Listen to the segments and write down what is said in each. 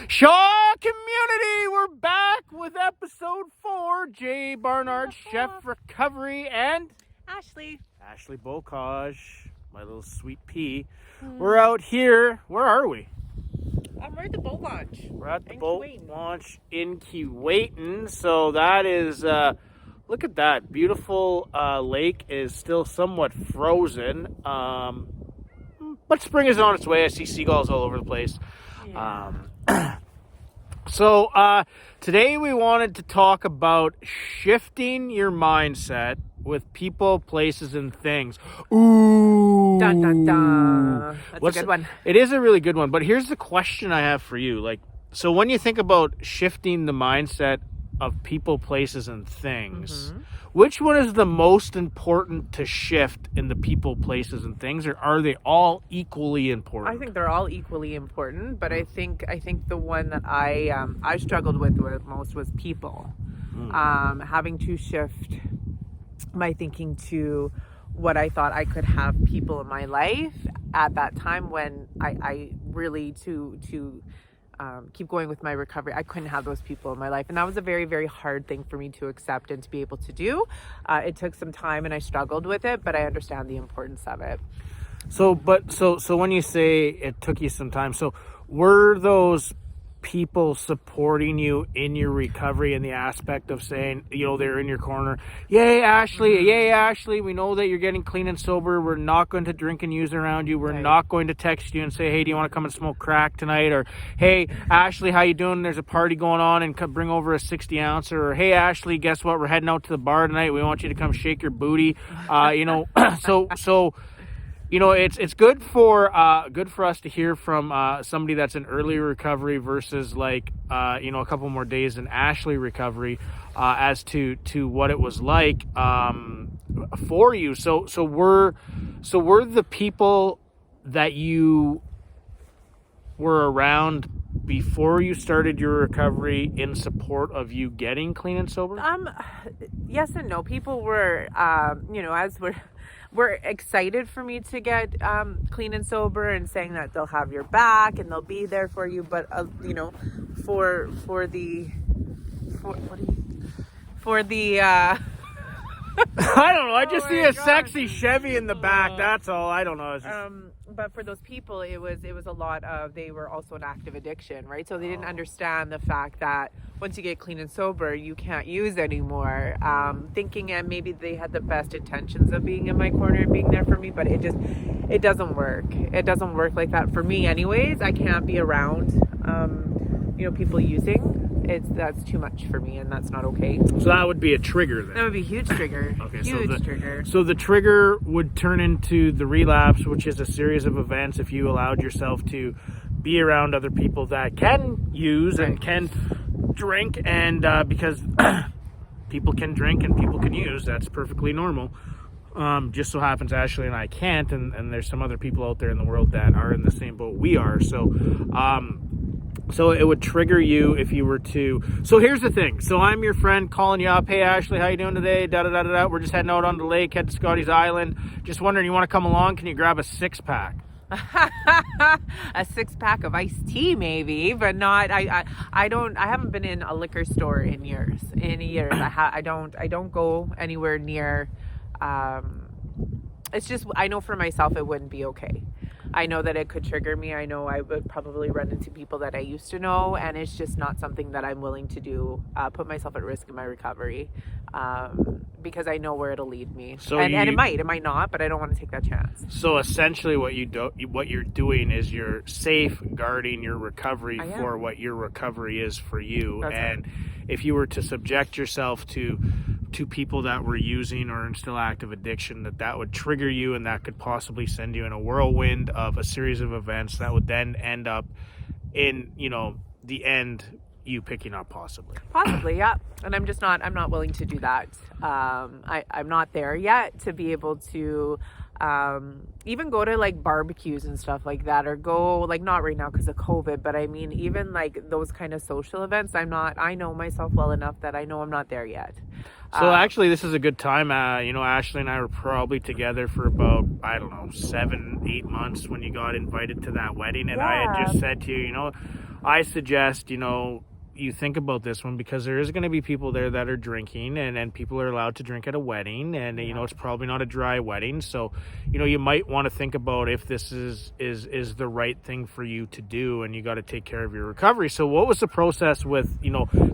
Shaw community, we're back with episode 4. Jay Barnard, Chef Recovery, and Ashley Bocage, my little sweet pea. We're out here. Where are we? we're at the boat launch. We're at the In boat Keewatin. launch in Keewatin. So that is, look at that. Beautiful lake is still somewhat frozen. But spring is on its way. I see seagulls all over the place. Yeah. So today we wanted to talk about shifting your mindset with people, places, and things. Ooh. Dun, dun, dun. That's a good one. It is a really good one. But here's the question I have for you. So when you think about shifting the mindset of people, places, and things, which one is the most important to shift in the people, places, and things, or are they all equally important? I think they're all equally important, but I think the one that I struggled with most was people. Having to shift my thinking to what I thought I could have people in my life at that time when I really to keep going with my recovery. I couldn't have those people in my life. And that was a very, very hard thing for me to accept and to be able to do. It took some time and I struggled with it, but I understand the importance of it. So when you say it took you some time, so were those people supporting you in your recovery in the aspect of saying, they're in your corner, yay Ashley, we know that you're getting clean and sober, we're not going to drink and use around you, we're not going to text you and say, hey, do you want to come and smoke crack tonight, or hey Ashley, how you doing, there's a party going on and bring over a 60 ounce, or hey Ashley, guess what, we're heading out to the bar tonight, we want you to come shake your booty, it's good for us to hear from somebody that's in early recovery versus a couple more days in Ashley recovery as to what it was like for you. So were the people that you were around before you started your recovery in support of you getting clean and sober? Yes and no. People were as we're excited for me to get clean and sober and saying that they'll have your back and they'll be there for you. But, for the I don't know. I just see a sexy Chevy in the back. That's all. I don't know. But for those people, it was a lot of, they were also an active addiction, right? So they didn't understand the fact that once you get clean and sober, you can't use anymore. Thinking and maybe they had the best intentions of being in my corner and being there for me, but it doesn't work. It doesn't work like that for me anyways. I can't be around, people using. That's too much for me, and that's not okay. So that would be a trigger then? That would be a huge trigger. Okay, trigger. So the trigger would turn into the relapse, which is a series of events if you allowed yourself to be around other people that can use and can drink, and because people can drink and people can use, that's perfectly normal. Just so happens Ashley and I can't, and there's some other people out there in the world that are in the same boat we are. So it would trigger you if you were to. So here's the thing. So I'm your friend calling you up. Hey Ashley, how you doing today? Da-da-da-da-da. We're just heading out on the lake, head to Scotty's Island. Just wondering, you want to come along? Can you grab a 6-pack? A 6-pack of iced tea, maybe, but not. I haven't been in a liquor store in years. I don't go anywhere near. It's just, I know for myself it wouldn't be okay. I know that it could trigger me. I know I would probably run into people that I used to know, and it's just not something that I'm willing to do, put myself at risk in my recovery, because I know where it'll lead me. So and it might not, but I don't want to take that chance. So essentially what you're doing is you're safeguarding your recovery for what your recovery is for you. That's and right. If you were to subject yourself to people that were using or in still active addiction, that would trigger you, and that could possibly send you in a whirlwind of a series of events that would then end up in, the end, you picking up possibly. Possibly, yeah. And I'm not willing to do that. I'm not there yet to be able to even go to like barbecues and stuff like that, or go, like, not right now because of COVID, but I mean, even like those kind of social events, I know myself well enough that I know I'm not there yet. So actually, this is a good time. Ashley and I were probably together for about, I don't know, 7-8 months when you got invited to that wedding. And I had just said to you, I suggest, you think about this one, because there is going to be people there that are drinking, and people are allowed to drink at a wedding, and it's probably not a dry wedding, so you might want to think about if this is the right thing for you to do, and you got to take care of your recovery. So what was the process with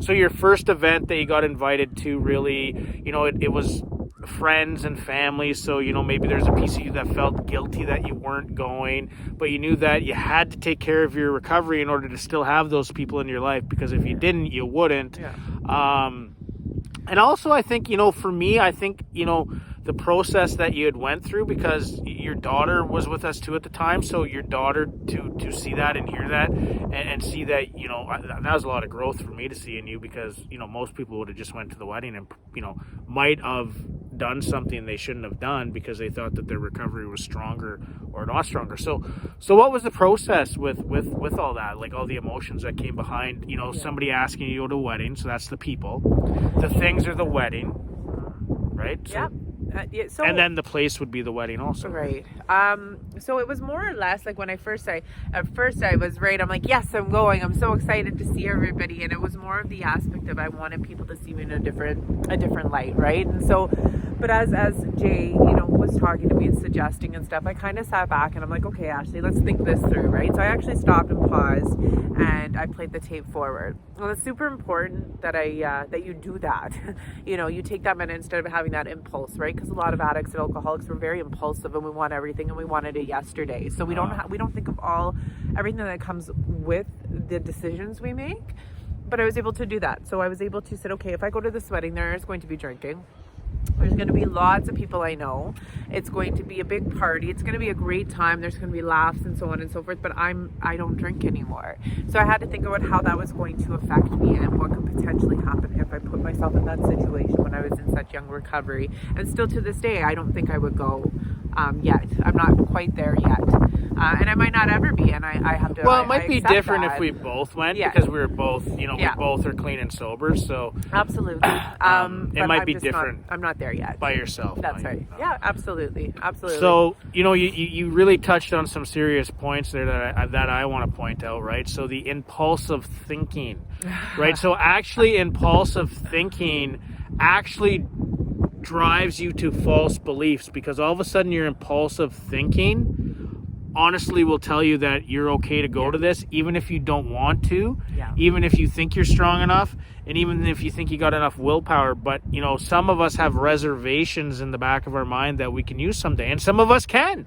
so your first event that you got invited to, really, it was friends and family, so maybe there's a piece of you that felt guilty that you weren't going, but you knew that you had to take care of your recovery in order to still have those people in your life, because if you didn't, you wouldn't. And also, I think for me, I think the process that you had went through, because your daughter was with us too at the time, so your daughter to see that and hear that and see that that was a lot of growth for me to see in you, because most people would have just went to the wedding and might have done something they shouldn't have done because they thought that their recovery was stronger or not stronger. So what was the process with all that, like all the emotions that came behind somebody asking you to go to a wedding? So that's the people, the things are the wedding, right? So, so, and then the place would be the wedding also, right? So it was more or less like when at first I was right, I'm like, yes, I'm going, I'm so excited to see everybody, and it was more of the aspect of I wanted people to see me in a different light, right? And so, but as Jay was talking to me and suggesting and stuff, I kind of sat back and I'm like, okay, Ashley, let's think this through, right? So I actually stopped and paused and I played the tape forward. Well, it's super important that that you do that. You take that minute instead of having that impulse, right? Because a lot of addicts and alcoholics were very impulsive, and we want everything, and we wanted it yesterday. So we don't think of everything that comes with the decisions we make. But I was able to do that. So I was able to say, okay, if I go to this wedding, there is going to be drinking. There's going to be lots of people I know. It's going to be a big party. It's going to be a great time. There's going to be laughs and so on and so forth. But I don't drink anymore. So I had to think about how that was going to affect me and what could potentially happen if I put myself in that situation when I was in such young recovery. And still to this day, I don't think I would go yet. I'm not quite there yet. And I might not ever be. And I have to. Well, it might be different if we both went, because we were both, we both are clean and sober. So absolutely. It might be different. I'm not there yet. By yourself. That's right. Yeah, absolutely. So, you really touched on some serious points there that I want to point out, right? So the impulsive thinking, right? So actually impulsive thinking actually drives you to false beliefs, because all of a sudden your impulsive thinking honestly will tell you that you're okay to go to this, even if you don't want to, even if you think you're strong enough, and even if you think you got enough willpower. But some of us have reservations in the back of our mind that we can use someday, and some of us can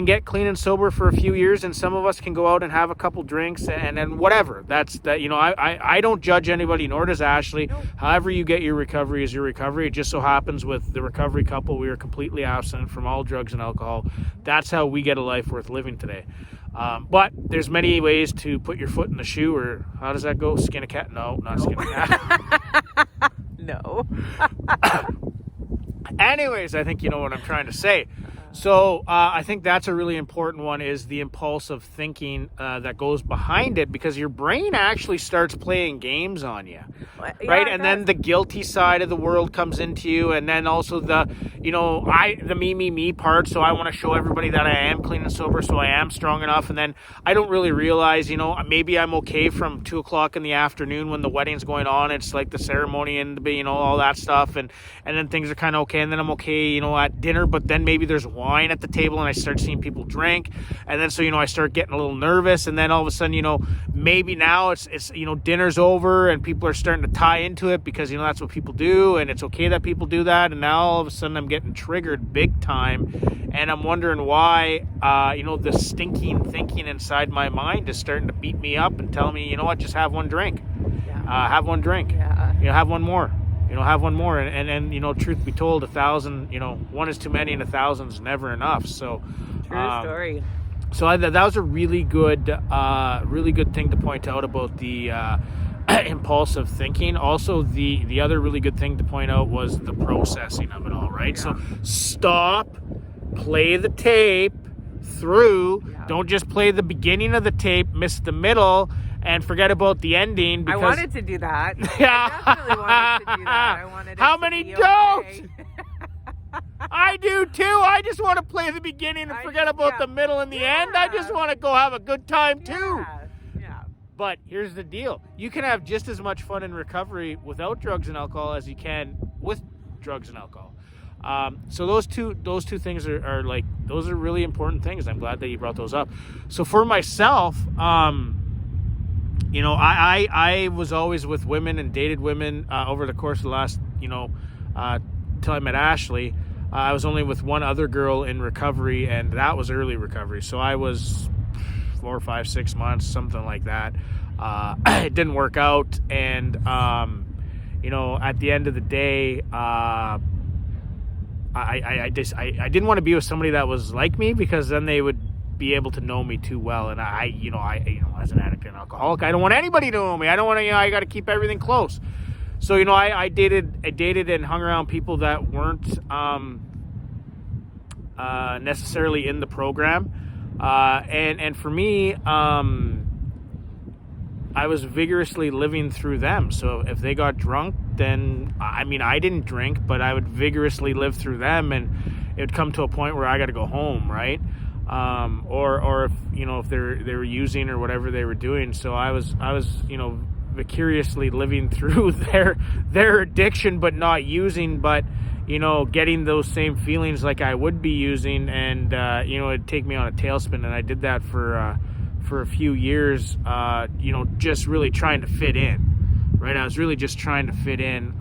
get clean and sober for a few years, and some of us can go out and have a couple drinks and then whatever. That's that. I don't judge anybody, nor does Ashley. Nope. However you get your recovery is your recovery. It just so happens with the recovery couple, we are completely abstinent from all drugs and alcohol. That's how we get a life worth living today. But there's many ways to put your foot in the shoe, or how does that go? Skin a cat? No, not skin a cat. No. Anyways, I think you know what I'm trying to say. So I think that's a really important one, is the impulsive thinking that goes behind it, because your brain actually starts playing games on you, right? And then the guilty side of the world comes into you, and then also the me part. So I want to show everybody that I am clean and sober, so I am strong enough. And then I don't really realize, maybe I'm okay from 2:00 in the afternoon when the wedding's going on. It's like the ceremony and all that stuff, and then things are kind of okay, and then I'm okay, at dinner. But then maybe there's wine at the table, and I start seeing people drink, and then so I start getting a little nervous, and then all of a sudden maybe now it's dinner's over and people are starting to tie into it, because that's what people do, and it's okay that people do that, and now all of a sudden I'm getting triggered big time, and I'm wondering why the stinking thinking inside my mind is starting to beat me up and tell me, just have one drink, have one drink, have one more. Have one more, and truth be told, 1,000, one is too many, and 1,000 is never enough. So, true story. that was a really good thing to point out about the impulsive thinking. Also, the other really good thing to point out was the processing of it all, right? So stop, play the tape through. Don't just play the beginning of the tape, miss the middle, and forget about the ending. Because I wanted to do that. Yeah. I definitely wanted to do that. I wanted How it to many be don't? okay. I do too. I just want to play the beginning and forget about the middle and the end. I just want to go have a good time too. Yeah. But here's the deal. You can have just as much fun in recovery without drugs and alcohol as you can with drugs and alcohol. So those two things are like, those are really important things. I'm glad that you brought those up. So for myself, you know, I was always with women and dated women over the course of the last, you know, till I met Ashley. I was only with one other girl in recovery, and that was early recovery. So I was 4, 5, 6 months, something like that. It didn't work out, and you know, at the end of the day, I didn't want to be with somebody that was like me, because then they would be able to know me too well. And I as an addict and alcoholic, I don't want anybody to know me. I don't want to, I got to keep everything close. So, you know, I dated and hung around people that weren't necessarily in the program. And for me, I was vigorously living through them. So if they got drunk, then, I mean, I didn't drink, but I would vigorously live through them, and it would come to a point where I got to go home, right? Or if, you know, if they were using or whatever they were doing. So I was, you know, vicariously living through their addiction, but not using, but, you know, getting those same feelings like I would be using. And, you know, it'd take me on a tailspin. And I did that for a few years, you know, just really trying to fit in, right? I was really just trying to fit in,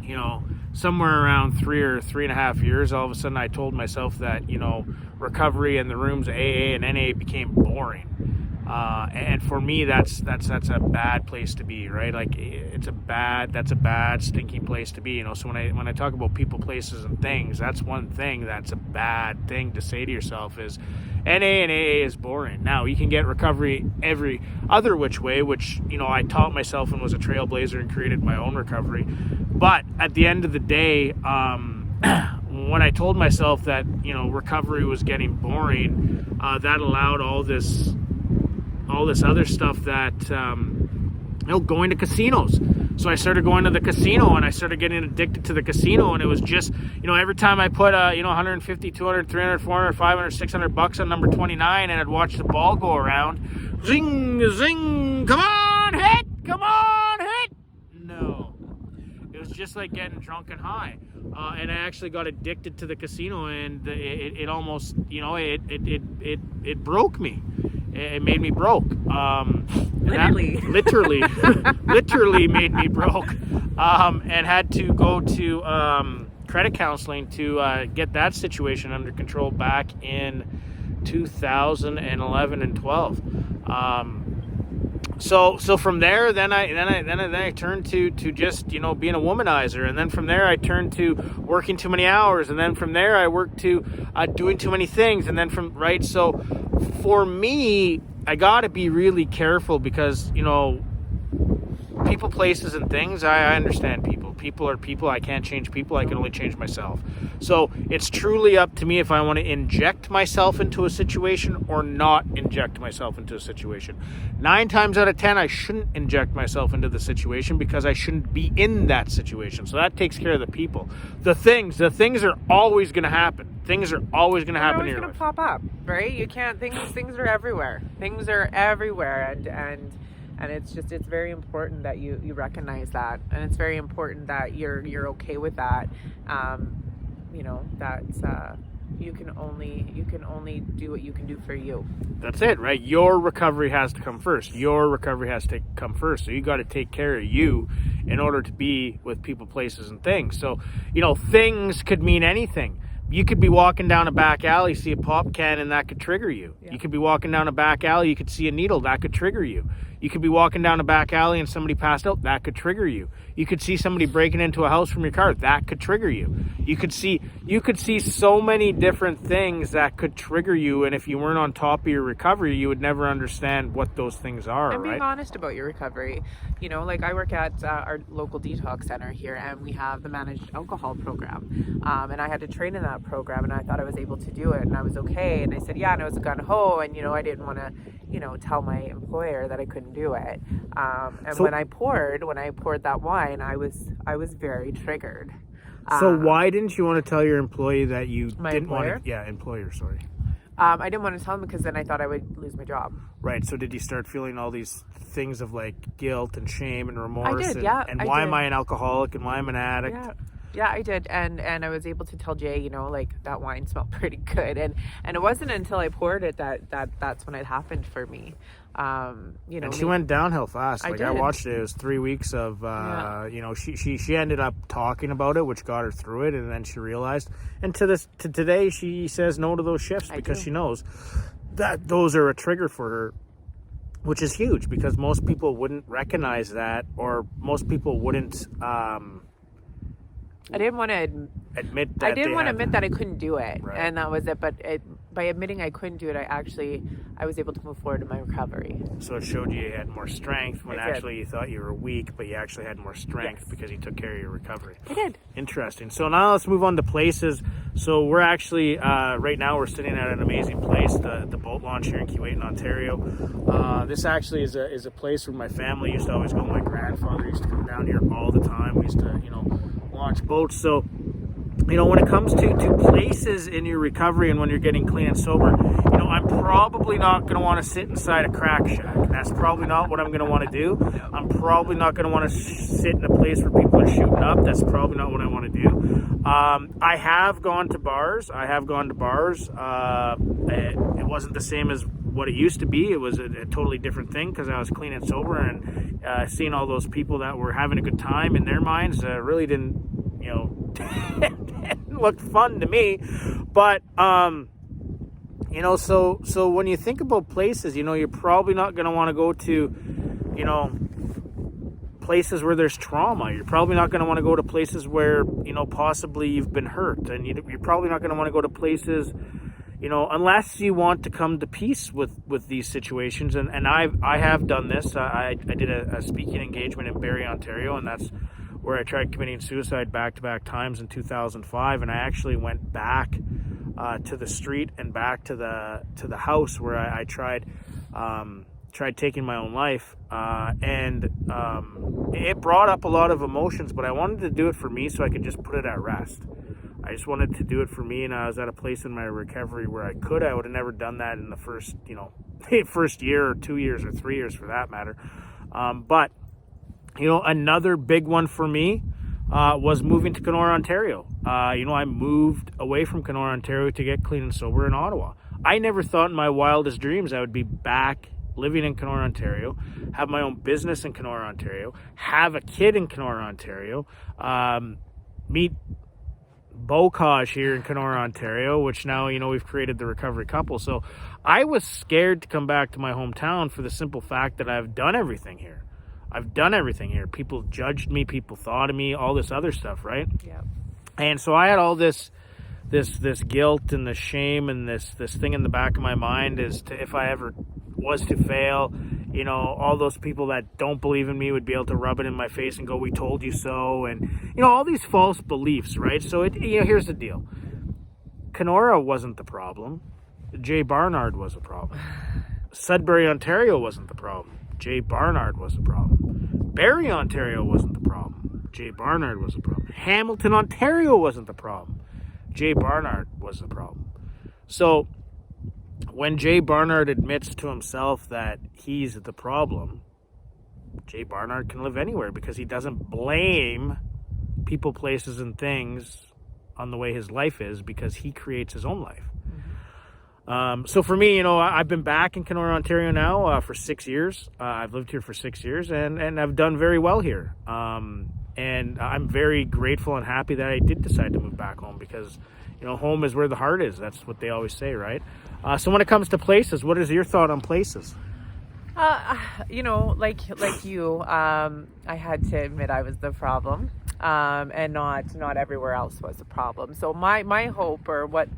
you know, somewhere around 3 or 3.5 years, all of a sudden I told myself that, you know, recovery and the rooms of AA and NA became boring. And for me, that's a bad place to be, right? Like, that's a bad stinking place to be, you know? So when I talk about people, places, and things, that's one thing that's a bad thing to say to yourself is NA and AA is boring. Now, you can get recovery every other which way, which, you know, I taught myself and was a trailblazer and created my own recovery. But at the end of the day, when I told myself that, you know, recovery was getting boring, that allowed all this other stuff that, you know, going to casinos. So I started going to the casino, and I started getting addicted to the casino. And it was just, you know, every time I put, you know, 150, 200, 300, 400, 500, 600 bucks on number 29, and I'd watch the ball go around, zing, zing, come on, hit, no. It was just like getting drunk and high. And I actually got addicted to the casino, and it almost, you know, it broke me. It made me broke. Literally made me broke. And had to go to credit counseling to get that situation under control back in 2011 and 12. So from there, then I turned to just, you know, being a womanizer, and then from there I turned to working too many hours, and then from there I worked to doing too many things, and then so for me, I got to be really careful, because, you know, people, places, and things, I understand people. People are people. I can't change people. I can only change myself. So it's truly up to me if I want to inject myself into a situation or not inject myself into a situation. 9 times out of 10, I shouldn't inject myself into the situation, because I shouldn't be in that situation. So that takes care of the people. The things are always going to happen. Things are always going to happen in your life. They're always going to pop up, right? You can't, things are everywhere. Things are everywhere. And it's very important that you recognize that, and it's very important that you're okay with that. You know, that you can only do what you can do for you. That's it, right? Your recovery has to come first. So you got to take care of you in order to be with people, places, and things. So, you know, things could mean anything. You could be walking down a back alley, see a pop can, and that could trigger you. Yeah. You could be walking down a back alley, you could see a needle, that could trigger you. You could be walking down a back alley and somebody passed out. That could trigger you. You could see somebody breaking into a house from your car. That could trigger you. You could see so many different things that could trigger you. And if you weren't on top of your recovery, you would never understand what those things are. And being right? honest about your recovery. Like I work at our local detox center here, and we have the managed alcohol program. And I had to train in that program, and I thought I was able to do it, and I was okay. And I said, yeah, and I was gun ho, and I didn't want to, tell my employer that I couldn't do it. When I poured that wine, I was very triggered. So why didn't you want to tell your employee that you My didn't employer? want to? Yeah, employer. Sorry. I didn't want to tell him because then I thought I would lose my job. Right. So did you start feeling all these things of like guilt and shame and remorse? I did, and, yeah, And I why did. am I an alcoholic and why am I an addict? Yeah, I did, and I was able to tell Jay, that wine smelled pretty good, and it wasn't until I poured it that's when it happened for me. And she went downhill fast. I I did. watched it. It was 3 weeks of, she ended up talking about it, which got her through it, and then she realized. And to today, she says no to those shifts because she knows that those are a trigger for her, which is huge because most people wouldn't recognize that, or most people wouldn't. I didn't want to admit that. I didn't want to admit that I couldn't do it, Right. and that was it. But by admitting I couldn't do it, I was able to move forward in my recovery. So it showed you had more strength when It did. actually you thought you were weak, but you actually had more strength because you took care of your recovery. I did. Interesting. So now let's move on to places. So we're actually, right now we're sitting at an amazing place, the boat launch here in Keewatin, Ontario. This actually is a place where my family used to always go. My grandfather used to come down here all the time. We used to, launch boats. So, when it comes to places in your recovery and when you're getting clean and sober, I'm probably not going to want to sit inside a crack shack. That's probably not what I'm going to want to do. I'm probably not going to want to sit in a place where people are shooting up. That's probably not what I want to do. I have gone to bars. It wasn't the same as what it used to be. It was a totally different thing because I was clean and sober, and seeing all those people that were having a good time in their minds really didn't, look fun to me. But so when you think about places, you're probably not going to want to go to, places where there's trauma. You're probably not going to want to go to places where, possibly you've been hurt, and you're probably not going to want to go to places, unless you want to come to peace with these situations. And I have done this. I did a speaking engagement in Barrie, Ontario, and that's where I tried committing suicide back-to-back times in 2005, and I actually went back to the street and back to the house where I tried taking my own life, and it brought up a lot of emotions, but I wanted to do it for me so I could just put it at rest. I just wanted to do it for me, and I was at a place in my recovery where I would have never done that in the first, first year or 2 years or 3 years for that matter. But another big one for me was moving to Kenora, Ontario. I moved away from Kenora, Ontario to get clean and sober in Ottawa. I never thought in my wildest dreams I would be back living in Kenora, Ontario, have my own business in Kenora, Ontario, have a kid in Kenora, Ontario, meet Bocage here in Kenora, Ontario, which now, we've created the recovery couple. So I was scared to come back to my hometown for the simple fact that I've done everything here. People judged me, people thought of me, all this other stuff, right? Yeah. And so I had all this guilt and the shame and this thing in the back of my mind is to, if I ever was to fail, all those people that don't believe in me would be able to rub it in my face and go, "We told you so," and all these false beliefs, right? So here's the deal. Kenora wasn't the problem. Jay Barnard was the problem. Sudbury, Ontario wasn't the problem. Jay Barnard was the problem. Barrie, Ontario wasn't the problem. Jay Barnard was the problem. Hamilton, Ontario wasn't the problem. Jay Barnard was the problem. So when Jay Barnard admits to himself that he's the problem, Jay Barnard can live anywhere because he doesn't blame people, places, and things on the way his life is because he creates his own life. So for me, I've been back in Kenora, Ontario now for 6 years. I've lived here for 6 years and I've done very well here. And I'm very grateful and happy that I did decide to move back home because, home is where the heart is. That's what they always say, right? So when it comes to places, what is your thought on places? You know, like you, I had to admit I was the problem, and not everywhere else was the problem. So my hope, or what,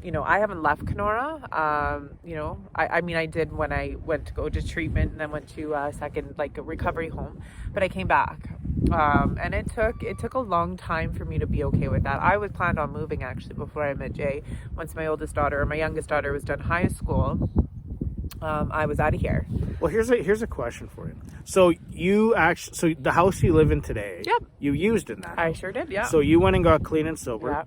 you know, I haven't left Kenora. You know, I mean, I did when I went to go to treatment, and then went to a second, like, a recovery home, but I came back. And it took a long time for me to be okay with that. I was planned on moving, actually, before I met Jay. Once my youngest daughter was done high school, I was out of here. Well, here's a question for you. So the house you live in today, Yep, you used in that. I sure did. Yeah. So you went and got clean and sober,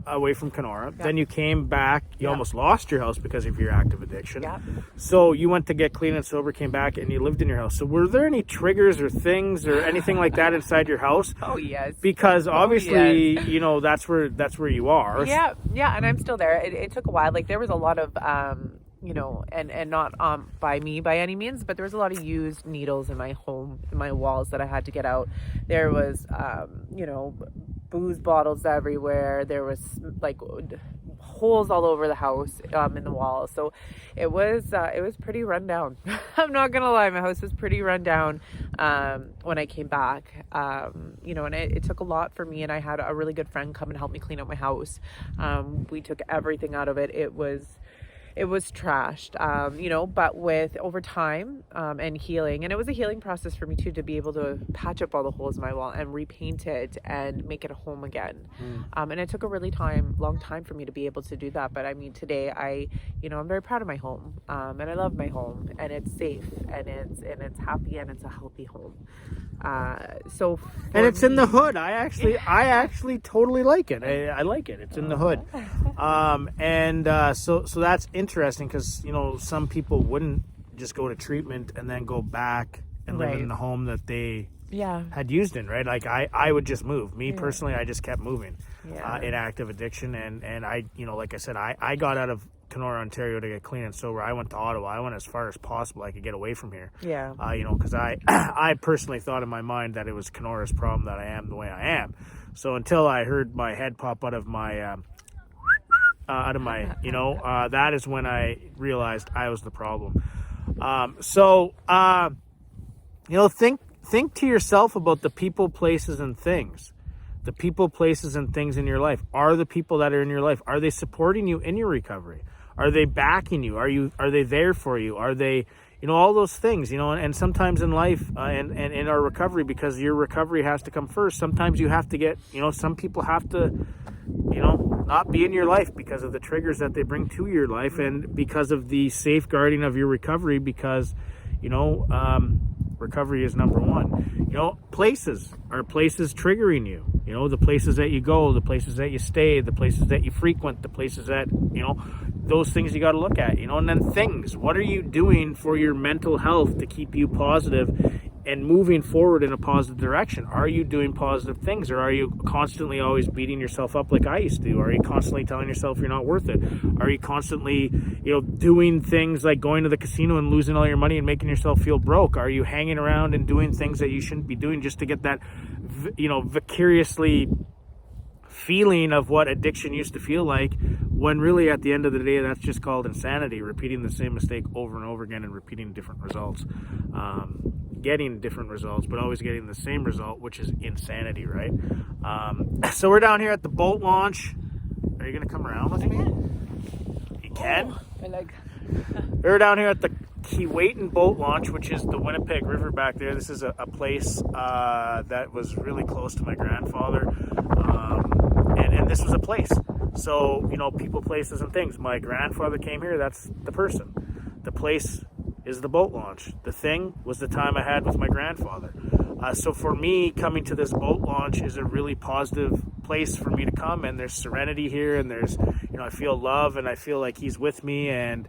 away from Kenora. Yeah. Then you came back. You almost lost your house because of your active addiction. Yeah. So you went to get clean and sober, came back, and you lived in your house. So were there any triggers or things or anything like that inside your house? Oh, yes. Because obviously, you know, that's where you are. Yeah, and I'm still there. It took a while. Like, there was a lot of you know, and not by me by any means, but there was a lot of used needles in my home, in my walls, that I had to get out. There was you know, booze bottles everywhere. There was, like, holes all over the house, in the walls. So it was pretty run down. I'm not gonna lie, my house was pretty run down when I came back. You know, and it took a lot for me, and I had a really good friend come and help me clean up my house. We took everything out of it. It was trashed, you know, but with over time and healing, and it was a healing process for me too, to be able to patch up all the holes in my wall and repaint it and make it a home again. And it took a really long time for me to be able to do that. But I mean, today I'm very proud of my home, and I love my home, and it's safe, and it's happy, and it's a healthy home. So and it's in the hood. I actually totally like it. I like it. It's in the hood. So that's interesting, because, you know, some people wouldn't just go to treatment and then go back and live in the home that they had used in, right? Like, I would just move. Me personally, I just kept moving in active addiction. And I, you know, like I said, I got out of Kenora, Ontario to get clean and sober. I went to Ottawa. I went as far as possible. I could get away from here. Yeah. You know, because I personally thought in my mind that it was Kenora's problem that I am the way I am. So until I heard my head pop out of my you know, that is when I realized I was the problem. You know, think to yourself about the people, places, and things. The people, places, and things in your life. Are the people that are in your life, are they supporting you in your recovery? Are they backing you? Are they there for you? Are they, you know, all those things, you know, and sometimes in life and in our recovery, because your recovery has to come first, sometimes you have to get, you know, some people have to, you know, not be in your life because of the triggers that they bring to your life, and because of the safeguarding of your recovery, because, you know, recovery is number one. You know, places triggering you. You know, the places that you go, the places that you stay, the places that you frequent, the places that, you know, those things you got to look at, you know. And then things, what are you doing for your mental health to keep you positive and moving forward in a positive direction? Are you doing positive things, or are you constantly always beating yourself up like I used to? Are you constantly telling yourself you're not worth it? Are you constantly, you know, doing things like going to the casino and losing all your money and making yourself feel broke? Are you hanging around and doing things that you shouldn't be doing just to get that, you know, vicariously feeling of what addiction used to feel like, when really at the end of the day that's just called insanity, repeating the same mistake over and over again and repeating different results, getting different results, but always getting the same result, which is insanity, right? So we're down here at the boat launch. Are you gonna come around with me? You can. We're down here at the Keewatin boat launch, which is the Winnipeg River back there. This is a place that was really close to my grandfather, and this was a place. So, you know, people, places, and things. My grandfather came here, that's the person. The place is the boat launch. The thing was the time I had with my grandfather. So for me, coming to this boat launch is a really positive place for me to come, and there's serenity here, and there's, you know, I feel love, and I feel like he's with me, and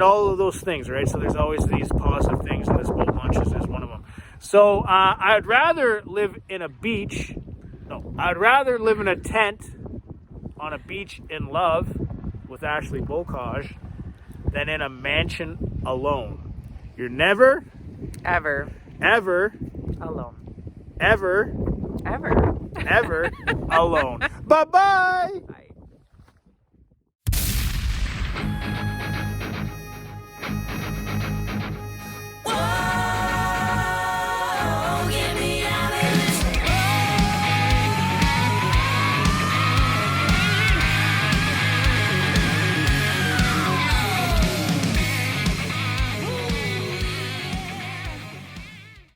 all of those things, right? So there's always these positive things, and this boat launch is one of them. So I'd rather live in a tent on a beach in love with Ashley Bocage than in a mansion alone. You're never, ever alone. Ever Ever alone. Bye-bye!